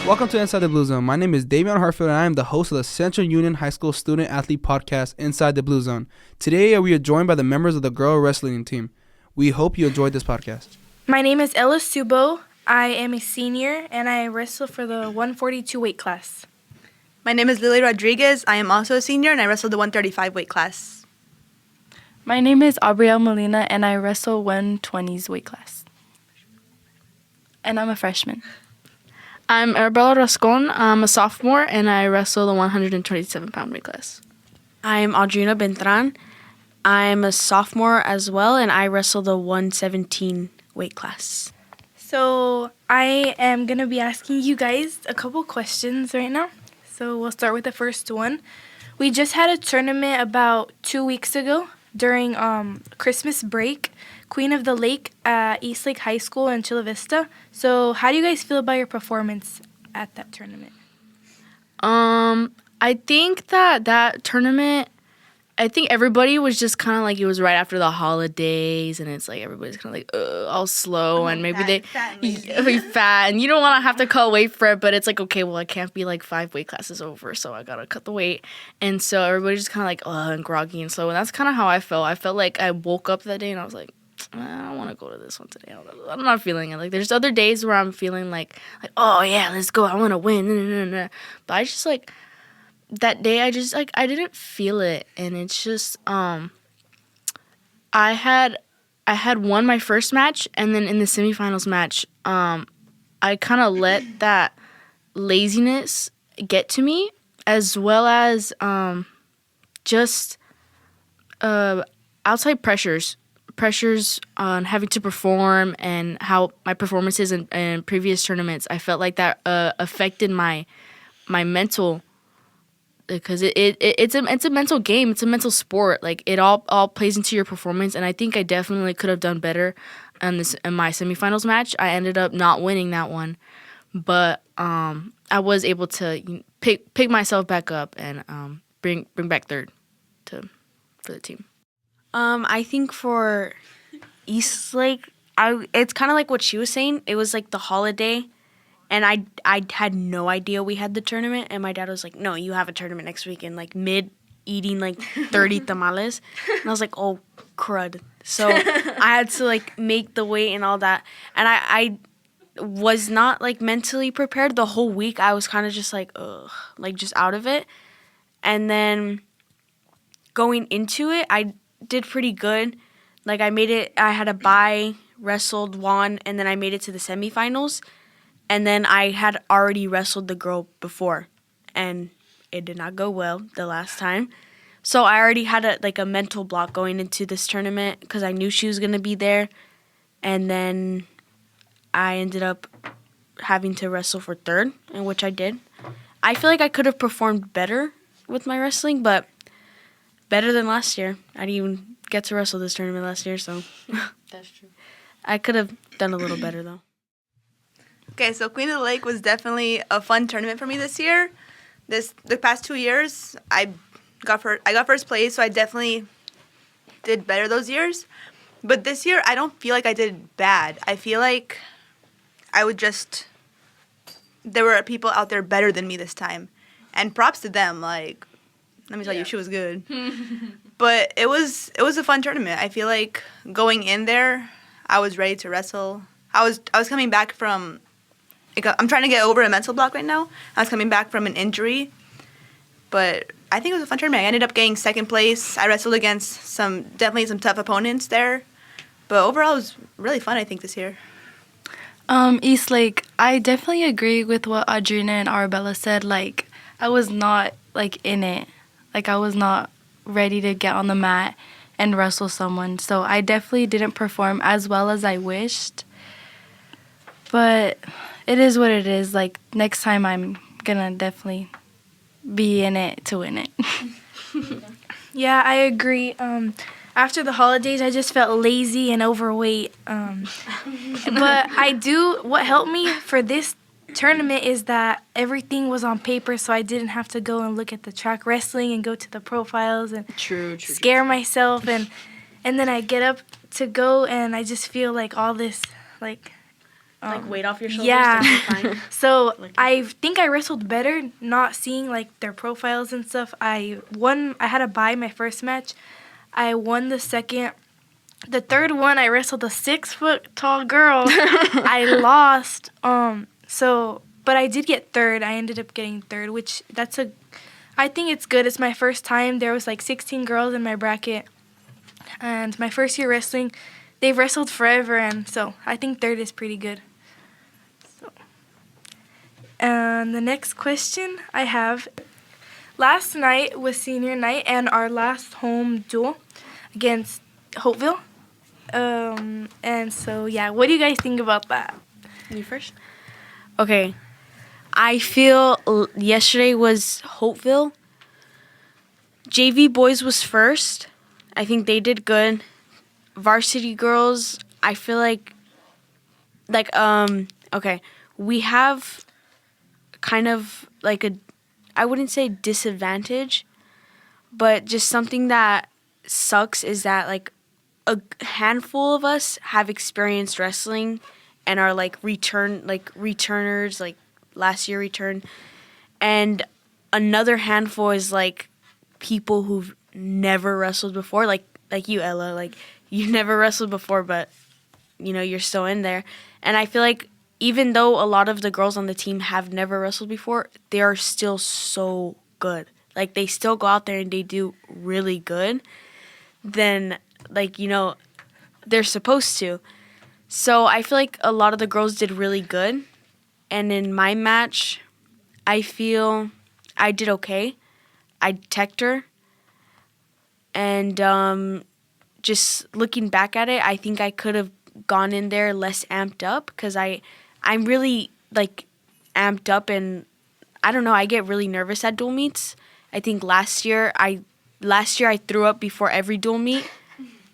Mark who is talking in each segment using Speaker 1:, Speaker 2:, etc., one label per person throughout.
Speaker 1: Welcome to Inside the Blue Zone. My name is Davion Hartfield, and I am the host of the Centro Union High School Student Athlete Podcast, Inside the Blue Zone. Today, we are joined by the members of the girl wrestling team. We hope you enjoyed this podcast.
Speaker 2: My name is Ella Subo. I am a senior, and I wrestle for the 142 weight class.
Speaker 3: My name is Lily Rodriguez. I am also a senior, and I wrestle the 135 weight class.
Speaker 4: My name is Aubrielle Molina, and I wrestle 120s weight class. And I'm a freshman.
Speaker 5: I'm Arabella Rascon. I'm a sophomore, and I wrestle the 127-pound weight class.
Speaker 6: I'm Audrina Bentran. I'm a sophomore as well, and I wrestle the 117 weight class.
Speaker 2: So I am going to be asking you guys a couple questions right now. So we'll start with the first one. We just had a tournament about 2 weeks ago during Christmas break, Queen of the Lake at Eastlake High School in Chula Vista. So how do you guys feel about your performance at that tournament?
Speaker 5: I think that tournament, I think everybody was just kind of like, it was right after the holidays, and it's like everybody's kind of like, all slow, and maybe fat, and you don't want to have to cut weight for it, but it's like, okay, well, I can't be like 5 weight classes over, so I gotta cut the weight, and so everybody's just kind of like, and groggy and slow, and that's kind of how I felt. I felt like I woke up that day, and I was like, I don't want to go to this one today. I'm not feeling it. Like, there's other days where I'm feeling like, oh yeah, let's go, I want to win, but I just like, that day I just like I didn't feel it, and it's just I had won my first match, and then in the semifinals match I kind of let that laziness get to me, as well as just outside pressures on having to perform, and how my performances in previous tournaments, I felt like that affected my mental, because it's a mental game. It's a mental sport. Like, it all plays into your performance, and I think I definitely could have done better in my semifinals match. I ended up not winning that one, but I was able to pick myself back up and bring back third for the team.
Speaker 6: I think for Eastlake, it's kind of like what she was saying. It was like the holiday, and I had no idea we had the tournament, and my dad was like, no, you have a tournament next week, and like mid-eating like 30 tamales, and I was like, oh, crud. So I had to like make the weight and all that, and I was not like mentally prepared the whole week. I was kind of just like, ugh, like just out of it, and then going into it, I did pretty good. Like, I made it, I had a bye, wrestled, won, and then I made it to the semifinals. And then I had already wrestled the girl before, and it did not go well the last time. So I already had a mental block going into this tournament, because I knew she was going to be there. And then I ended up having to wrestle for third, in which I did. I feel like I could have performed better with my wrestling, but better than last year. I didn't even get to wrestle this tournament last year, so
Speaker 5: That's true.
Speaker 6: I could have done a little better, though.
Speaker 3: Okay, so Queen of the Lake was definitely a fun tournament for me this year. The past 2 years, I got first place, so I definitely did better those years. But this year, I don't feel like I did bad. I feel like there were people out there better than me this time. And props to them, like, let me tell you, she was good. But it was a fun tournament. I feel like going in there, I was ready to wrestle. I was coming back from, I'm trying to get over a mental block right now. I was coming back from an injury, but I think it was a fun tournament. I ended up getting second place. I wrestled against definitely some tough opponents there, but overall it was really fun, I think, this year.
Speaker 4: Eastlake, I definitely agree with what Audrina and Arabella said. Like, I was not like in it. Like, I was not ready to get on the mat and wrestle someone. So I definitely didn't perform as well as I wished. But it is what it is. Like, next time I'm going to definitely be in it to win it.
Speaker 2: Yeah, I agree. After the holidays, I just felt lazy and overweight. But what helped me for this tournament is that everything was on paper, so I didn't have to go and look at the track wrestling and go to the profiles and scare myself. And then I get up to go, and I just feel like all this, like,
Speaker 5: Like weight off your shoulders.
Speaker 2: Yeah.
Speaker 5: That's fine.
Speaker 2: So I think I wrestled better, not seeing like their profiles and stuff. I had a bye my first match. I won the second. The third one, I wrestled a 6-foot tall girl. I lost. But I did get third. I ended up getting third, which I think it's good. It's my first time. There was like 16 girls in my bracket. And my first year wrestling, they've wrestled forever, and so I think third is pretty good. And the next question I have, last night was senior night and our last home duel against Hopeville. And so, yeah, what do you guys think about that?
Speaker 5: You first?
Speaker 6: Okay. I feel yesterday was Hopeville. JV boys was first. I think they did good. Varsity girls, I feel like okay, we have kind of like I wouldn't say disadvantage, but just something that sucks is that like a handful of us have experienced wrestling and are like returners, like last year return, and another handful is like people who've never wrestled before, like you, Ella, like you never wrestled before, but you know you're still in there. And I feel like even though a lot of the girls on the team have never wrestled before, they are still so good. Like they still go out there and they do really good. Then like, you know, they're supposed to. So I feel like a lot of the girls did really good. And in my match, I feel I did okay. I teched her. And just looking back at it, I think I could have gone in there less amped up because I'm really like amped up, and I don't know, I get really nervous at dual meets. I think last year I threw up before every dual meet,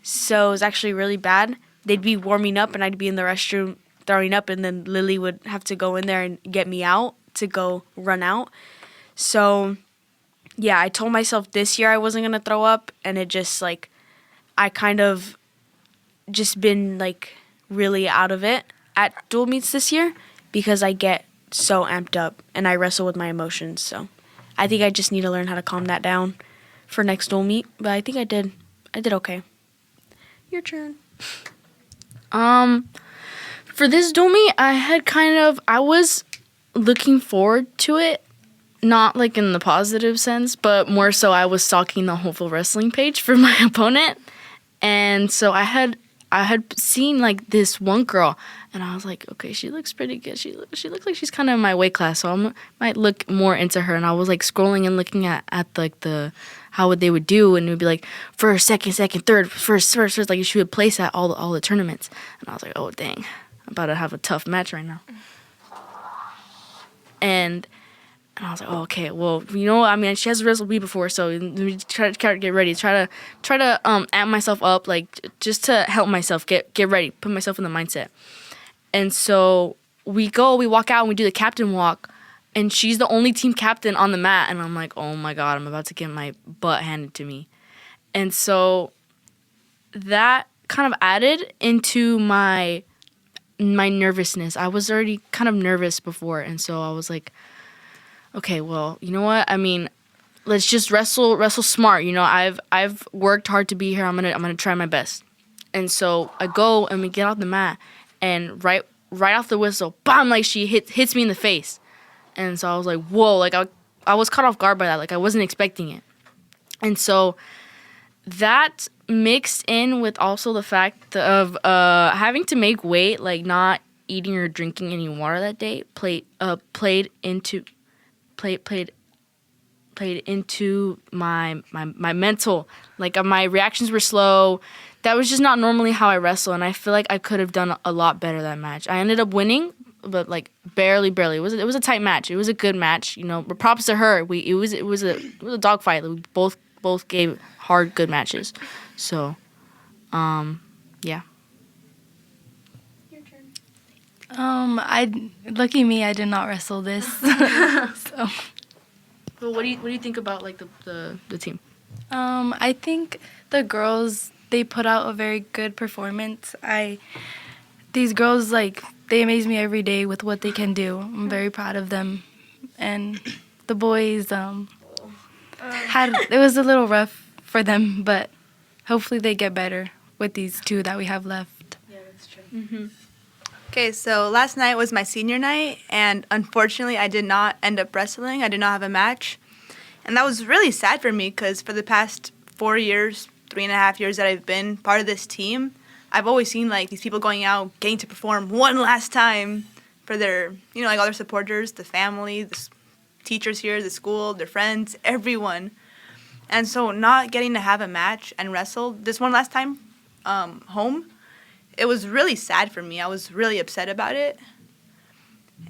Speaker 6: so it was actually really bad. They'd be warming up and I'd be in the restroom throwing up, and then Lily would have to go in there and get me out to go run out. So yeah, I told myself this year I wasn't gonna throw up, and it just like I kind of just been like really out of it at dual meets this year because I get so amped up and I wrestle with my emotions. So I think I just need to learn how to calm that down for next dual meet. But I think I did okay. Your turn.
Speaker 5: For this dual meet, I was looking forward to it, not like in the positive sense, but more so I was stalking the Hopeful Wrestling page for my opponent. And so I had seen like this one girl, and I was like, okay, she looks pretty good. She looks like she's kind of in my weight class, so I might look more into her. And I was like scrolling and looking at like the how they would do, and it would be like first, second, third, first. Like she would place at all the tournaments. And I was like, oh dang, I'm about to have a tough match right now. And I was like, oh, okay, well, you know, I mean, she has wrestled me before, so let me try to get ready. Try to amp myself up, like, just to help myself get ready, put myself in the mindset. And so we walk out, and we do the captain walk, and she's the only team captain on the mat, and I'm like, oh, my God, I'm about to get my butt handed to me. And so that kind of added into my nervousness. I was already kind of nervous before, and so I was like, okay, well, you know what? I mean, let's just wrestle smart. You know, I've worked hard to be here. I'm gonna try my best. And so I go and we get off the mat, and right off the whistle, bam! Like she hits me in the face, and so I was like, whoa! Like I was caught off guard by that. Like I wasn't expecting it, and so that mixed in with also the fact of having to make weight, like not eating or drinking any water that day, played into my mental. Like my reactions were slow. That was just not normally how I wrestle, and I feel like I could have done a lot better that match. I ended up winning, but like barely. It was a tight match. It was a good match, you know. But props to her. It was a dogfight. We both gave hard, good matches. So, yeah.
Speaker 4: Lucky me, I did not wrestle this. So.
Speaker 5: Well, what do you think about like the team?
Speaker 4: I think the girls, they put out a very good performance. These girls, like, they amaze me every day with what they can do. I'm very proud of them. And the boys it was a little rough for them, but hopefully they get better with these two that we have left.
Speaker 5: Yeah, that's true.
Speaker 3: Okay, so last night was my senior night, and unfortunately, I did not end up wrestling. I did not have a match. And that was really sad for me because for the past 4 years, 3.5 years that I've been part of this team, I've always seen, like, these people going out, getting to perform one last time for their, you know, like, all their supporters, the family, the teachers here, the school, their friends, everyone. And so not getting to have a match and wrestle this one last time home, it was really sad for me. I was really upset about it.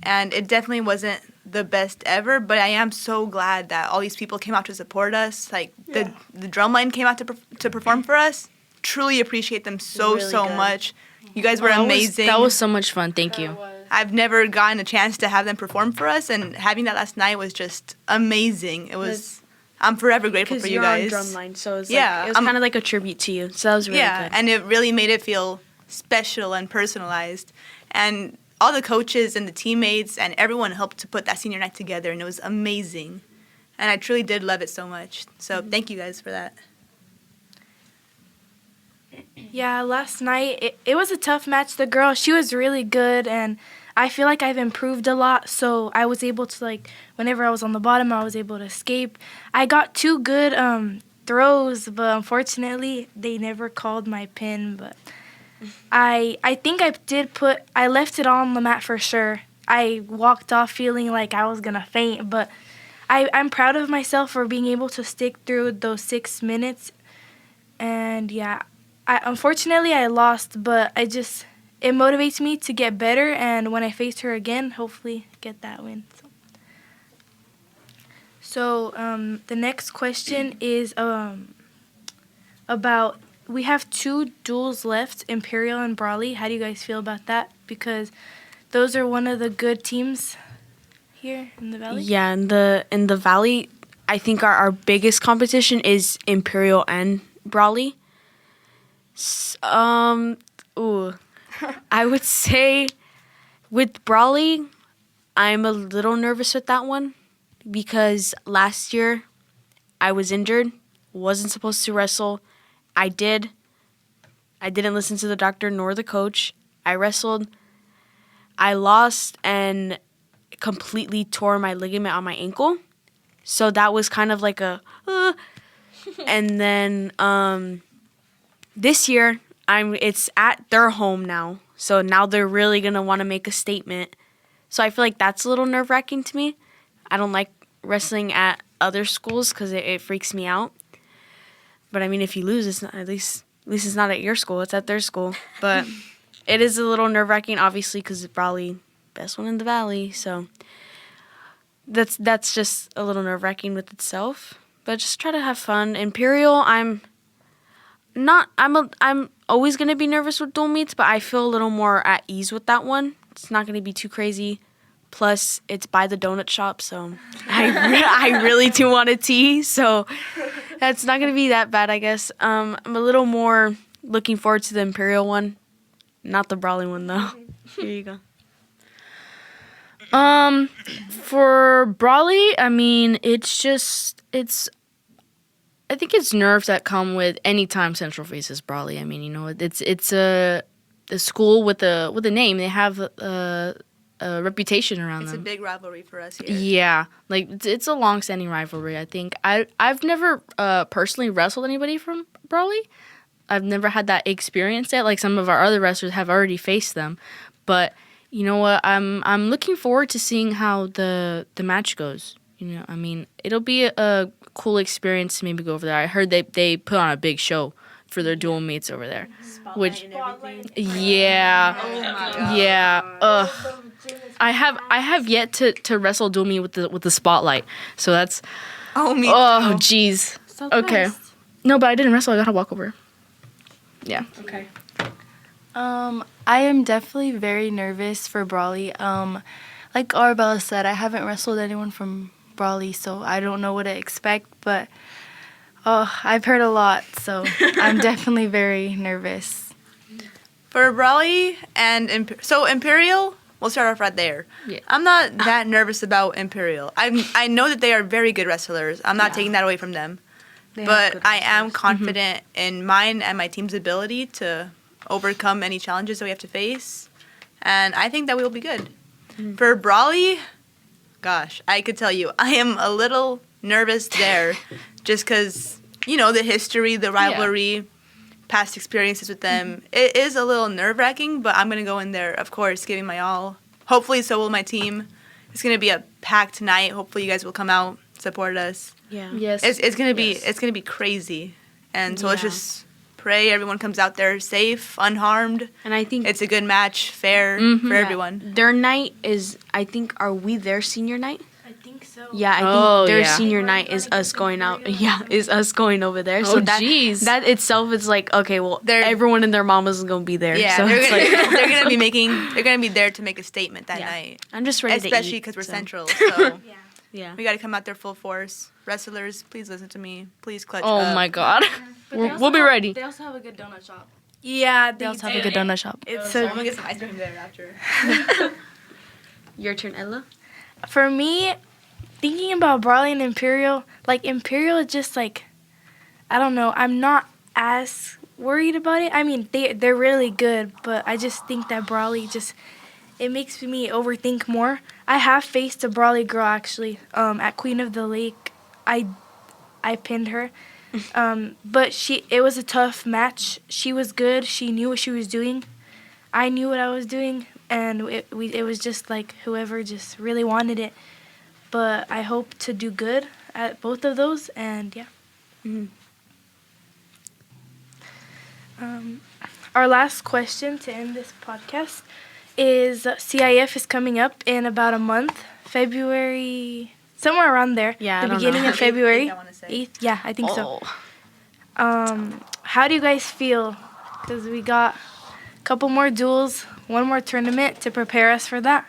Speaker 3: And it definitely wasn't the best ever, but I am so glad that all these people came out to support us. Like, the drumline came out to perform for us. Truly appreciate them so
Speaker 6: Really
Speaker 3: much. You guys were amazing.
Speaker 5: That was so much fun. Thank you.
Speaker 3: I've never gotten a chance to have them perform for us, and having that last night was just amazing. It was. I'm forever grateful for you guys.
Speaker 6: Because you're on drumline, so it was,
Speaker 3: Yeah,
Speaker 6: it was kind of like a tribute to you. So that was really good.
Speaker 3: And it really made it feel special and personalized. And all the coaches and the teammates and everyone helped to put that senior night together, and it was amazing. And I truly did love it so much. So thank you guys for that.
Speaker 2: Yeah, last night, it was a tough match. The girl, she was really good, and I feel like I've improved a lot, so I was able to, like, whenever I was on the bottom, I was able to escape. I got 2 good throws, but unfortunately, they never called my pin, but I think I left it on the mat for sure. I walked off feeling like I was going to faint, but I'm proud of myself for being able to stick through those 6 minutes, and yeah, unfortunately, I lost, but it motivates me to get better, and when I face her again, hopefully get that win. So the next question is about, we have 2 duels left, Imperial and Brawley. How do you guys feel about that? Because those are one of the good teams here in the Valley.
Speaker 6: Yeah, in the Valley, I think our biggest competition is Imperial and Brawley. I would say with Brawley, I'm a little nervous with that one because last year I was injured, wasn't supposed to wrestle. I didn't listen to the doctor nor the coach. I wrestled. I lost and completely tore my ligament on my ankle. So that was kind of like and then this year it's at their home now. So now they're really going to want to make a statement. So I feel like that's a little nerve-wracking to me. I don't like wrestling at other schools because it freaks me out. But I mean, if you lose, it's not, at least it's not at your school. It's at their school. But it is a little nerve-wracking, obviously, because it's probably best one in the Valley. So that's just a little nerve-wracking with itself. But just try to have fun. Imperial, I'm always going to be nervous with dual meets, but I feel a little more at ease with that one. It's not going to be too crazy. Plus, it's by the donut shop, so I really do want a tea, so that's not going to be that bad, I guess. I'm a little more looking forward to the Imperial one, not the Brawley one, though. Here you go.
Speaker 5: For Brawley, I mean, I think it's nerves that come with any time Central faces Brawley. I mean, you know, it's a school with a name. They have a reputation around them.
Speaker 3: It's a big rivalry for us here.
Speaker 5: Yeah, like it's a long-standing rivalry. I think I've never personally wrestled anybody from Brawley. I've never had that experience yet. Like some of our other wrestlers have already faced them, but you know what? I'm looking forward to seeing how the match goes. You know, I mean, it'll be a cool experience to maybe go over there. I heard they put on a big show for their dual meets over there. Spotlight yeah. I have yet to wrestle dual meet with the spotlight. So that's
Speaker 3: Me
Speaker 5: oh jeez. Okay. No, but I didn't wrestle. I got to walk over. Yeah.
Speaker 4: Okay. I am definitely very nervous for Brawley. Like Arabella said, I haven't wrestled anyone from Brawley, so I don't know what to expect, but I've heard a lot, so I'm definitely very nervous
Speaker 3: For Brawley and so Imperial, we'll start off right there.
Speaker 5: Yeah.
Speaker 3: I'm not that nervous about Imperial. I know that they are very good wrestlers. I'm not taking that away from them. But I am confident in mine and my team's ability to overcome any challenges that we have to face. And I think that we will be good. For Brawley, gosh, I could tell you, I am a little nervous there just because, you know, the history, the rivalry, past experiences with them. It is a little nerve-wracking, but I'm going to go in there, of course, giving my all. Hopefully, so will my team. It's going to be a packed night. Hopefully, you guys will come out, support us.
Speaker 6: Yeah.
Speaker 5: Yes.
Speaker 3: It's going to be crazy. And so let's just pray everyone comes out there safe, unharmed.
Speaker 6: And I think
Speaker 3: It's a good match, fair for everyone.
Speaker 6: their night is, I think, are we their senior night?
Speaker 2: I think so.
Speaker 6: Yeah, I think
Speaker 5: Oh,
Speaker 6: their
Speaker 5: yeah.
Speaker 6: senior night is us going out. Yeah, is us going over there.
Speaker 5: Oh,
Speaker 6: So that
Speaker 5: jeez.
Speaker 6: that itself is like, okay, well,
Speaker 3: They're-
Speaker 6: everyone and their mamas is gonna be there.
Speaker 3: Yeah,
Speaker 6: so
Speaker 3: they're
Speaker 6: it's
Speaker 3: gonna,
Speaker 6: like,
Speaker 3: they're gonna be there to make a statement that
Speaker 6: Yeah.
Speaker 3: night.
Speaker 6: I'm just ready
Speaker 3: Especially
Speaker 6: to eat.
Speaker 3: because we're
Speaker 6: so,
Speaker 3: Central, so
Speaker 6: Yeah.
Speaker 3: we got to come out there full force. Wrestlers, please listen to me. Please clutch
Speaker 5: Oh
Speaker 3: up.
Speaker 5: my God. We'll be ready.
Speaker 4: They also have a good donut shop.
Speaker 2: Yeah,
Speaker 4: They also have a good donut shop.
Speaker 2: It's
Speaker 3: So I'm
Speaker 2: so
Speaker 3: gonna get some ice cream there after.
Speaker 6: Your turn, Ella.
Speaker 2: for me, thinking about Brawley and Imperial, like Imperial is just like, I don't know. I'm not as worried about it. I mean, they're really good, but I just think that Brawley just it makes me overthink more. I have faced a Brawley girl actually at Queen of the Lake. I pinned her. But it was a tough match. She was good. She knew what she was doing. I knew what I was doing, and it was just like whoever just really wanted it. But I hope to do good at both of those, and yeah. Our last question to end this podcast is CIF is coming up in about a month, February, somewhere around there.
Speaker 6: Yeah,
Speaker 2: the
Speaker 6: I don't
Speaker 2: beginning
Speaker 6: know.
Speaker 2: of February.
Speaker 3: 8th, I wanna say.
Speaker 2: 8th, yeah, I think so.
Speaker 5: Oh.
Speaker 2: How do you guys feel? Because we got a couple more duels, one more tournament to prepare us for that.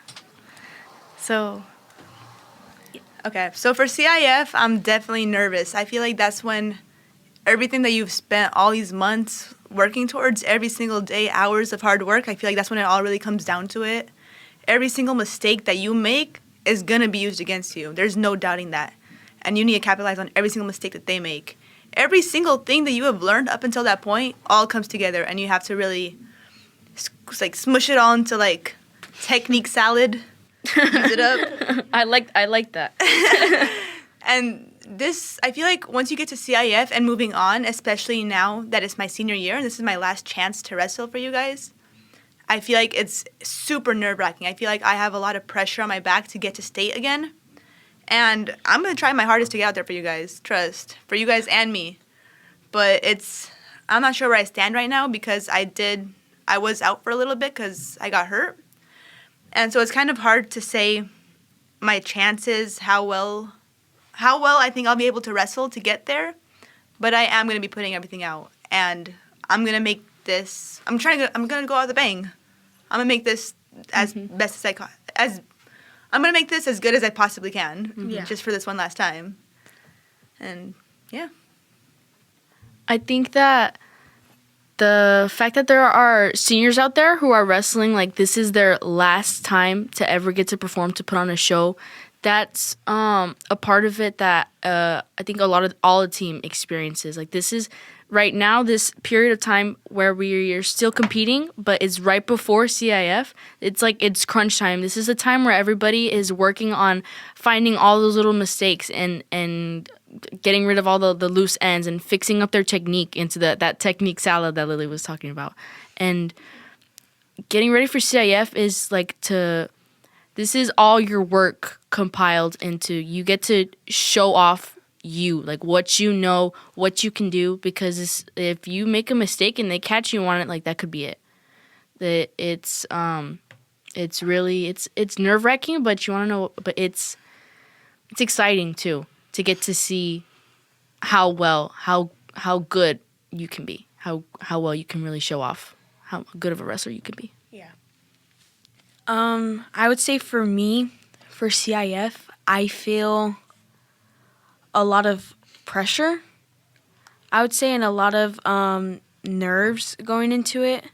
Speaker 2: So,
Speaker 3: Okay, so for CIF, I'm definitely nervous. I feel like that's when everything that you've spent all these months working towards, every single day, hours of hard work, I feel like that's when it all really comes down to it. Every single mistake that you make is going to be used against you. There's no doubting that. And you need to capitalize on every single mistake that they make. Every single thing that you have learned up until that point all comes together, and you have to really smush it all into like technique salad. Use it up.
Speaker 5: I like that.
Speaker 3: And this, I feel like once you get to CIF and moving on, especially now that it's my senior year and this is my last chance to wrestle for you guys, I feel like it's super nerve-wracking. I feel like I have a lot of pressure on my back to get to state again. And I'm going to try my hardest to get out there for you guys, trust, for you guys and me. But I'm not sure where I stand right now because I was out for a little bit because I got hurt. And so it's kind of hard to say my chances, how well I think I'll be able to wrestle to get there, but I am going to be putting everything out, and I'm going to make this. I'm going to go out with a bang. I'm going to make this as best as I'm going to make this as good as I possibly can, just for this one last time. And yeah.
Speaker 5: I think that the fact that there are seniors out there who are wrestling like this is their last time to ever get to perform, to put on a show, that's a part of it that I think all the team experiences. Like this is right now, this period of time where we're still competing, but it's right before CIF. It's like it's crunch time. This is a time where everybody is working on finding all those little mistakes and getting rid of all the loose ends and fixing up their technique into that technique salad that Lily was talking about. And getting ready for CIF is like this is all your work compiled into. You get to show off like what you know, what you can do, because if you make a mistake and they catch you on it, like that could be it. It's nerve-wracking, but you want to know, but it's exciting too, to get to see how good you can be, how well you can really show off how good of a wrestler you can be.
Speaker 6: I would say for me, for CIF, I feel a lot of pressure. I would say, and a lot of nerves going into it.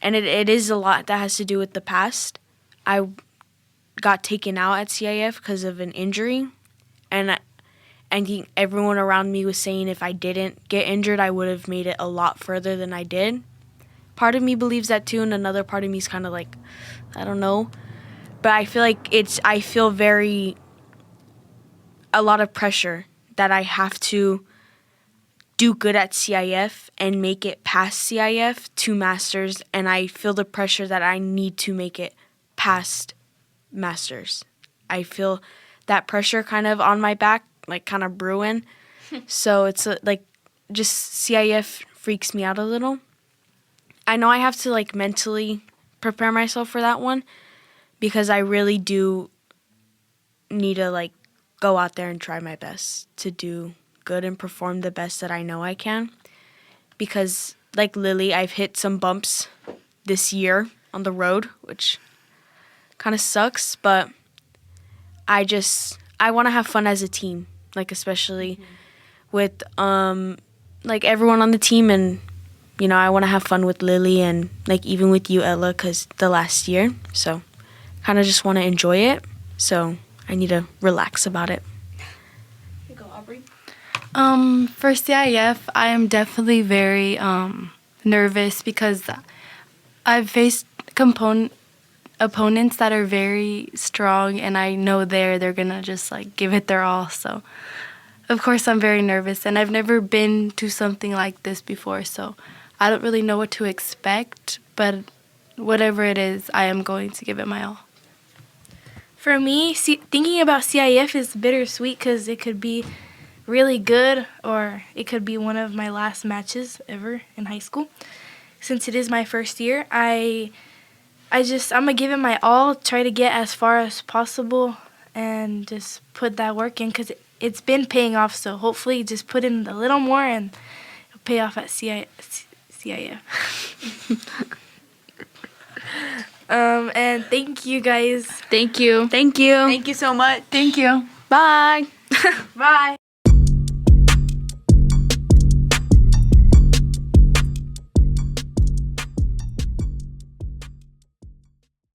Speaker 6: and it is a lot that has to do with the past. I got taken out at CIF because of an injury, and I think everyone around me was saying if I didn't get injured, I would have made it a lot further than I did. Part of me believes that too, and another part of me is kind of like, I don't know. But I feel like I feel a lot of pressure that I have to do good at CIF and make it past CIF to Masters, and I feel the pressure that I need to make it past Masters. I feel that pressure kind of on my back, like kind of brewing. So it's like just CIF freaks me out a little. I know I have to like mentally prepare myself for that one because I really do need to like go out there and try my best to do good and perform the best that I know I can. Because like Lily, I've hit some bumps this year on the road, which kind of sucks, but I want to have fun as a team, like especially with like everyone on the team, and you know, I want to have fun with Lily and like even with you, Ella, because the last year. So kind of just want to enjoy it. So I need to relax about it.
Speaker 3: Here you go, Aubrey.
Speaker 4: For CIF, I am definitely very nervous because I've faced opponents that are very strong, and I know they're gonna just like give it their all. So of course I'm very nervous, and I've never been to something like this before, so I don't really know what to expect, but whatever it is, I am going to give it my all.
Speaker 2: For me, thinking about CIF is bittersweet because it could be really good or it could be one of my last matches ever in high school. Since it is my first year, I'm gonna give it my all, try to get as far as possible, and just put that work in because it's been paying off. So hopefully, just put in a little more and it'll pay off at CIF. And thank you guys.
Speaker 5: Thank you.
Speaker 6: Thank you.
Speaker 3: Thank you so much.
Speaker 5: Thank you.
Speaker 6: Bye.
Speaker 2: Bye.